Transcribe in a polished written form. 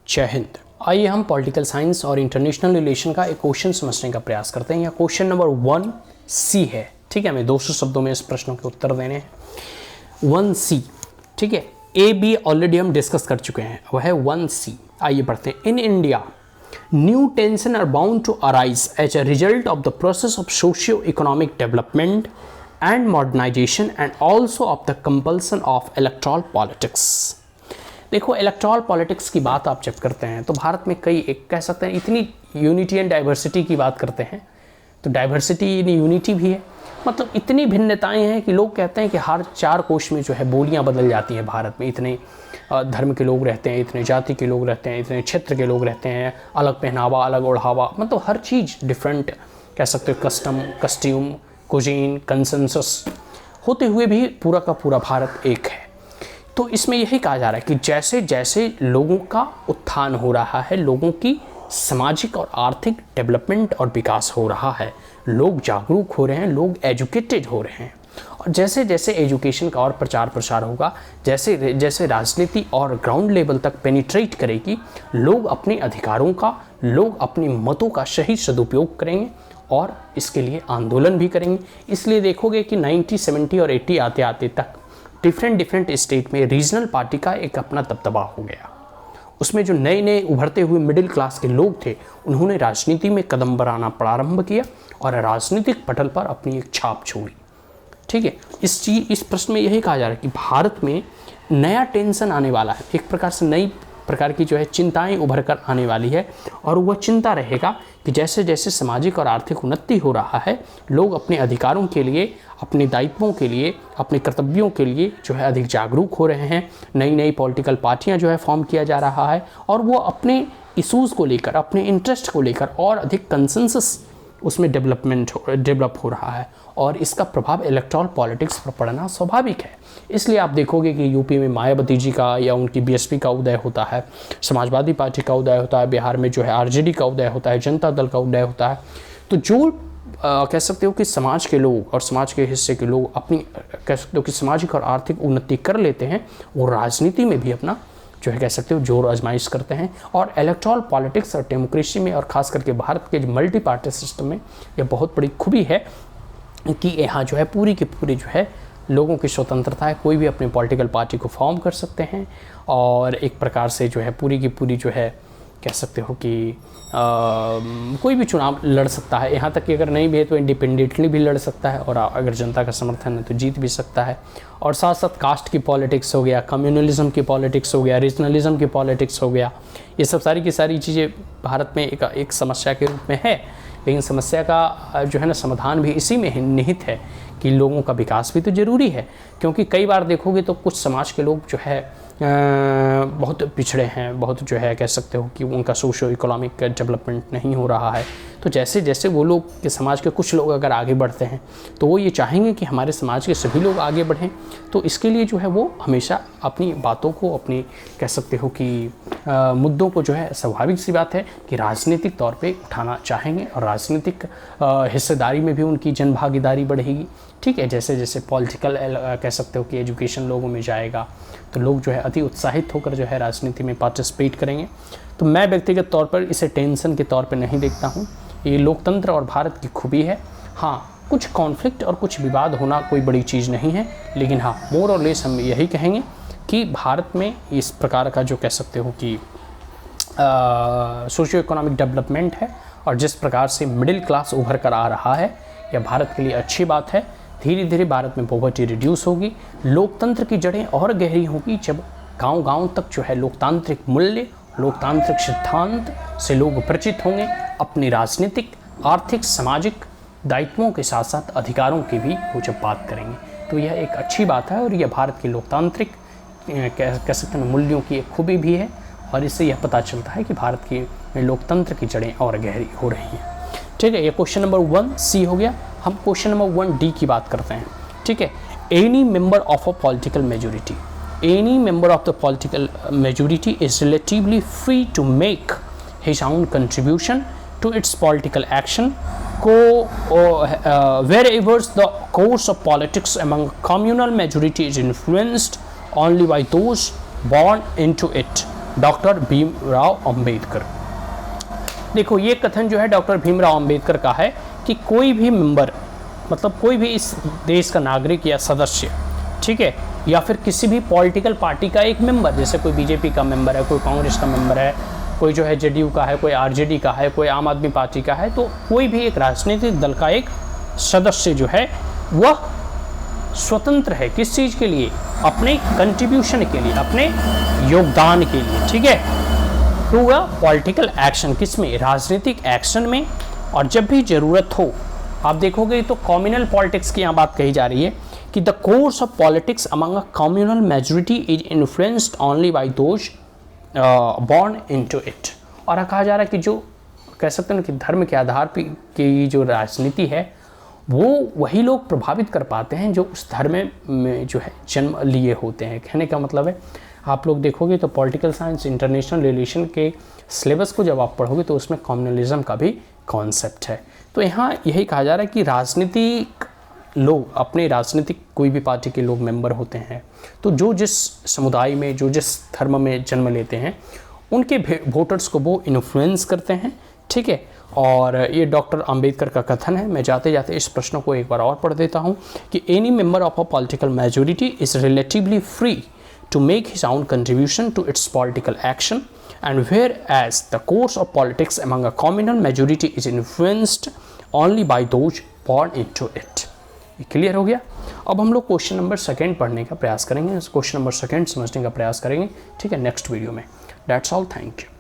जय हिंद। आइए हम पॉलिटिकल साइंस और इंटरनेशनल रिलेशन का एक क्वेश्चन समझने का प्रयास करते हैं। यह क्वेश्चन नंबर 1C है। ठीक है, हमें 200 शब्दों में इस प्रश्नों के उत्तर देने हैं। 1C, ठीक है। A B ऑलरेडी हम डिस्कस कर चुके हैं, वह है 1C। आइए पढ़ते हैं। In India new tension are bound to arise as a result of the process of socio economic development and modernization and also of the compulsion of electoral politics। देखो, इलेक्ट्रल पॉलिटिक्स की बात आप जब करते हैं तो भारत में कई एक कह सकते हैं इतनी यूनिटी एंड डाइवर्सिटी की बात करते हैं, तो डाइवर्सिटी इन यूनिटी भी है। मतलब इतनी भिन्नताएं हैं कि लोग कहते हैं कि हर 4 कोश में जो है बोलियां बदल जाती हैं। भारत में इतने धर्म के लोग रहते हैं, इतने जाति के लोग रहते हैं, इतने क्षेत्र के लोग रहते हैं, अलग पहनावा, अलग ओढ़ावा, मतलब हर चीज़ डिफरेंट कह सकते हो। कस्ट्यूम, कुजीन, कंसेंसस होते हुए भी पूरा का पूरा भारत एक है। तो इसमें यही कहा जा रहा है कि जैसे जैसे लोगों का उत्थान हो रहा है, लोगों की सामाजिक और आर्थिक डेवलपमेंट और विकास हो रहा है, लोग जागरूक हो रहे हैं, लोग एजुकेटेड हो रहे हैं, और जैसे जैसे एजुकेशन का और प्रचार प्रसार होगा, जैसे जैसे राजनीति और ग्राउंड लेवल तक पेनिट्रेट करेगी, लोग अपने अधिकारों का, लोग अपने मतों का सही सदुपयोग करेंगे और इसके लिए आंदोलन भी करेंगे। इसलिए देखोगे कि 90, 70 और 80 आते आते तक डिफरेंट स्टेट में रीजनल पार्टी का एक अपना दबदबा हो गया। उसमें जो नए नए उभरते हुए मिडिल क्लास के लोग थे, उन्होंने राजनीति में कदम बढ़ाना प्रारंभ किया और राजनीतिक पटल पर अपनी एक छाप छोड़ी। ठीक है, इस प्रश्न में यही कहा जा रहा है कि भारत में नया टेंशन आने वाला है, एक प्रकार से नई प्रकार की जो है चिंताएं उभर कर आने वाली है। और वह चिंता रहेगा कि जैसे जैसे सामाजिक और आर्थिक उन्नति हो रहा है, लोग अपने अधिकारों के लिए, अपने दायित्वों के लिए, अपने कर्तव्यों के लिए जो है अधिक जागरूक हो रहे हैं। नई नई पॉलिटिकल पार्टियां जो है फॉर्म किया जा रहा है और वो अपने इशूज़ को लेकर, अपने इंटरेस्ट को लेकर और अधिक कंसेंसस उसमें डेवलप हो रहा है, और इसका प्रभाव इलेक्ट्रल पॉलिटिक्स पर पड़ना स्वाभाविक है। इसलिए आप देखोगे कि यूपी में मायावती जी का या उनकी बीएसपी का उदय होता है, समाजवादी पार्टी का उदय होता है, बिहार में जो है आरजेडी का उदय होता है, जनता दल का उदय होता है। तो जो कह सकते हो कि समाज के लोग और समाज के हिस्से के लोग अपनी कह सकते हो कि सामाजिक और आर्थिक उन्नति कर लेते हैं, वो राजनीति में भी अपना जो है कह सकते हो जोर आजमाइश करते हैं। और इलेक्ट्रल पॉलिटिक्स और डेमोक्रेसी में, और ख़ास करके भारत के मल्टी पार्टी सिस्टम में, यह बहुत बड़ी खूबी है कि यहाँ जो है पूरी की पूरी जो है लोगों की स्वतंत्रता है। कोई भी अपनी पॉलिटिकल पार्टी को फॉर्म कर सकते हैं और एक प्रकार से जो है पूरी की पूरी जो है कह सकते हो कि कोई भी चुनाव लड़ सकता है। यहाँ तक कि अगर नहीं भी है तो इंडिपेंडेंटली भी लड़ सकता है, और अगर जनता का समर्थन है तो जीत भी सकता है। और साथ साथ कास्ट की पॉलिटिक्स हो गया, कम्युनलिज्म की पॉलिटिक्स हो गया, रीजनलिज्म की पॉलिटिक्स हो गया, ये सब सारी की सारी चीज़ें भारत में एक समस्या के रूप में है। लेकिन समस्या का जो है ना समाधान भी इसी में निहित है कि लोगों का विकास भी तो ज़रूरी है। क्योंकि कई बार देखोगे तो कुछ समाज के लोग जो है बहुत पिछड़े हैं, बहुत जो है कह सकते हो कि उनका सोशो इकोनॉमिक डेवलपमेंट नहीं हो रहा है। तो जैसे जैसे वो लोग के समाज के कुछ लोग अगर आगे बढ़ते हैं तो वो ये चाहेंगे कि हमारे समाज के सभी लोग आगे बढ़ें। तो इसके लिए जो है वो हमेशा अपनी बातों को, अपनी कह सकते हो कि मुद्दों को जो है स्वाभाविक सी बात है कि राजनीतिक तौर पे उठाना चाहेंगे, और राजनीतिक हिस्सेदारी में भी उनकी जन भागीदारी बढ़ेगी। ठीक है, जैसे जैसे पॉलिटिकल कह सकते हो कि एजुकेशन लोगों में जाएगा तो लोग जो है अति उत्साहित होकर जो है राजनीति में पार्टिसिपेट करेंगे। तो मैं व्यक्तिगत तौर पर इसे टेंशन के तौर पर नहीं देखता हूँ। ये लोकतंत्र और भारत की खूबी है। हाँ, कुछ कॉन्फ्लिक्ट और कुछ विवाद होना कोई बड़ी चीज़ नहीं है, लेकिन हाँ, मोर और लेस हम यही कहेंगे कि भारत में इस प्रकार का जो कह सकते हो कि सोशियो इकोनॉमिक डेवलपमेंट है, और जिस प्रकार से मिडिल क्लास उभर कर आ रहा है, यह भारत के लिए अच्छी बात है। धीरे धीरे भारत में पॉवर्टी रिड्यूस होगी, लोकतंत्र की जड़ें और गहरी होगी जब गांव-गांव तक जो है लोकतांत्रिक मूल्य, लोकतांत्रिक सिद्धांत से लोग परिचित होंगे। अपनी राजनीतिक, आर्थिक, सामाजिक दायित्वों के साथ साथ अधिकारों की भी वो जब बात करेंगे, तो यह एक अच्छी बात है। और यह भारत की लोकतांत्रिक कह सकते हैं मूल्यों की एक खूबी भी है, और इससे यह पता चलता है कि भारत की लोकतंत्र की जड़ें और गहरी हो रही हैं। ठीक है, ये क्वेश्चन नंबर 1C हो गया। हम क्वेश्चन नंबर 1D की बात करते हैं। ठीक है, any member of a political majority, any member of the political majority is relatively free to make his own contribution to its political action, wherever the course of politics among communal majority is influenced only by those born into it. Doctor Bhimrao Ambedkar. देखो ये कथन जो है doctor Bhimrao Ambedkar का है कि कोई भी मेंबर, मतलब कोई भी इस देश का नागरिक या सदस्य, ठीक है, या फिर किसी भी पॉलिटिकल पार्टी का एक मेंबर, जैसे कोई बीजेपी का मेंबर है, कोई कांग्रेस का मेंबर है, कोई जो है जेडीयू का है, कोई आरजेडी का है, कोई आम आदमी पार्टी का है, तो कोई भी एक राजनीतिक दल का एक सदस्य जो है वह स्वतंत्र है किस चीज़ के लिए, अपने कंट्रीब्यूशन के लिए, अपने योगदान के लिए, ठीक है, टू अ पॉलिटिकल एक्शन, किस में, राजनीतिक एक्शन में। और जब भी ज़रूरत हो, आप देखोगे तो कम्युनल पॉलिटिक्स की यहाँ बात कही जा रही है कि the course of politics among a communal majority is influenced only by those born into it. और कहा जा रहा है कि जो कह सकते हैं कि धर्म के आधार पर की जो राजनीति है वो वही लोग प्रभावित कर पाते हैं जो उस धर्म में जो है जन्म लिए होते हैं। कहने का मतलब है, आप लोग देखोगे तो पॉलिटिकल साइंस इंटरनेशनल रिलेशन के सिलेबस को जब आप पढ़ोगे तो उसमें कम्युनलिज्म का भी कॉन्सेप्ट है। तो यहाँ यही कहा जा रहा है कि राजनीतिक लोग, अपने राजनीतिक कोई भी पार्टी के लोग मेंबर होते हैं, तो जो जिस समुदाय में, जो जिस धर्म में जन्म लेते हैं, उनके वोटर्स को वो इन्फ्लुएंस करते हैं, ठीक है। और ये डॉक्टर अंबेडकर का कथन है। मैं जाते जाते इस प्रश्न को एक बार और पढ़ देता हूँ कि any member of a political majority is relatively free to make his own contribution to its political action, and whereas the course of politics among a communal majority is influenced only by those born into it। ये clear हो गया। अब हम लोग question number 2 पढ़ने का प्रयास करेंगे, क्वेश्चन नंबर 2 समझने का प्रयास करेंगे, ठीक है, नेक्स्ट वीडियो में। That's all, thank you.